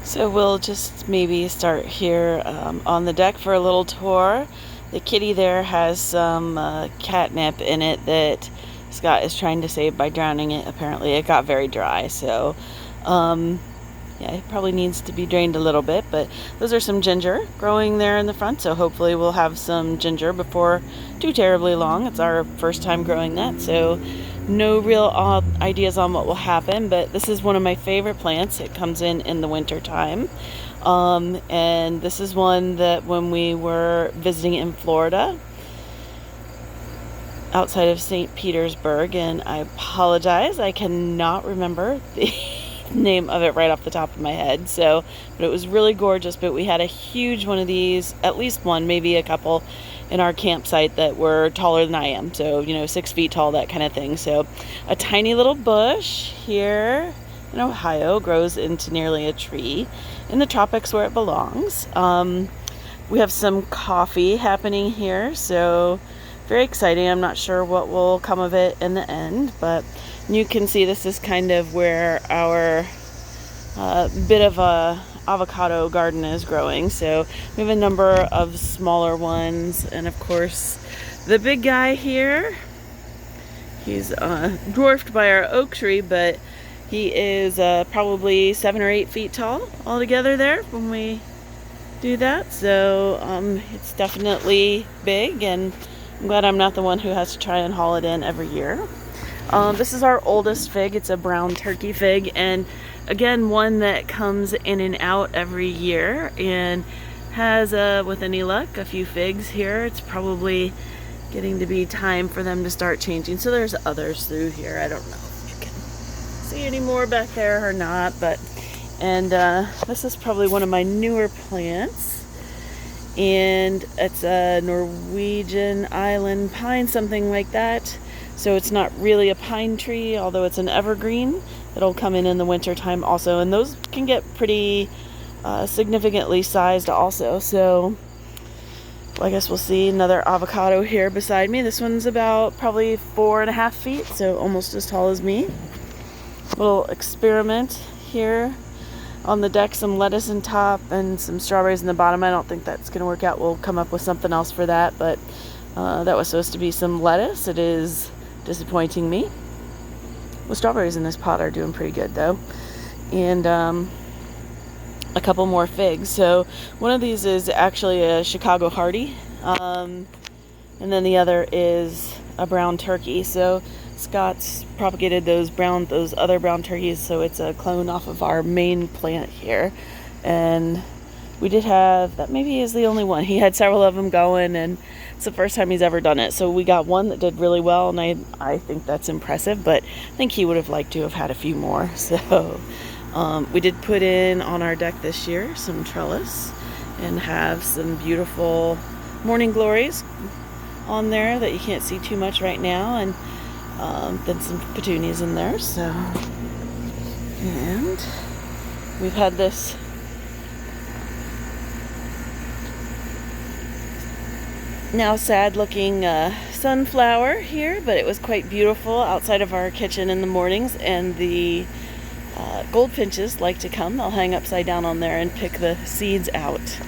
So we'll just maybe start here on the deck for a little tour. The kitty there has some catnip in it that Scott is trying to save by drowning it. Apparently it got very dry, so yeah, it probably needs to be drained a little bit. But those are some ginger growing there in the front, so hopefully we'll have some ginger before too terribly long. It's our first time growing that, so no real ideas on what will happen, but this is one of my favorite plants. It comes in the winter time, and this is one that when we were visiting in Florida outside of St. Petersburg, and I apologize, I cannot remember the name of it right off the top of my head, so but it was really gorgeous. But we had a huge one of these, at least one, maybe a couple, in our campsite that were taller than I am, so 6 feet tall, that kind of thing. So a tiny little bush here in Ohio grows into nearly a tree in the tropics where it belongs. We have some coffee happening here, so very exciting. I'm not sure what will come of it in the end, but you can see this is kind of where our bit of a avocado garden is growing. So we have a number of smaller ones, and of course the big guy here, he's dwarfed by our oak tree, but he is probably 7 or 8 feet tall altogether there when we do that. So it's definitely big, and I'm glad I'm not the one who has to try and haul it in every year. This is our oldest fig. It's a brown turkey fig, and again, one that comes in and out every year and has, with any luck, a few figs here. It's probably getting to be time for them to start changing. So there's others through here. I don't know if you can see any more back there or not, but this is probably one of my newer plants, and it's a Norwegian island pine, something like that. So it's not really a pine tree, although it's an evergreen. It'll come in the winter time also, and those can get pretty significantly sized also. So well, I guess we'll see. Another avocado here beside me. This one's about probably 4.5 feet, so almost as tall as me. Little experiment here on the deck. Some lettuce in top and some strawberries in the bottom. I don't think that's going to work out. We'll come up with something else for that, but that was supposed to be some lettuce. It is disappointing me. Well, strawberries in this pot are doing pretty good though, and a couple more figs. So one of these is actually a Chicago Hardy, and then the other is a brown turkey. So Scott's propagated those other brown turkeys, so it's a clone off of our main plant here. And we did have, that maybe is the only one. He had several of them going, and it's the first time he's ever done it. So we got one that did really well, and I think that's impressive, but I think he would have liked to have had a few more. So we did put in on our deck this year some trellis and have some beautiful morning glories on there that you can't see too much right now, and then some petunias in there. So, and we've had this now sad looking sunflower here, but it was quite beautiful outside of our kitchen in the mornings, and the goldfinches like to come. They'll hang upside down on there and pick the seeds out.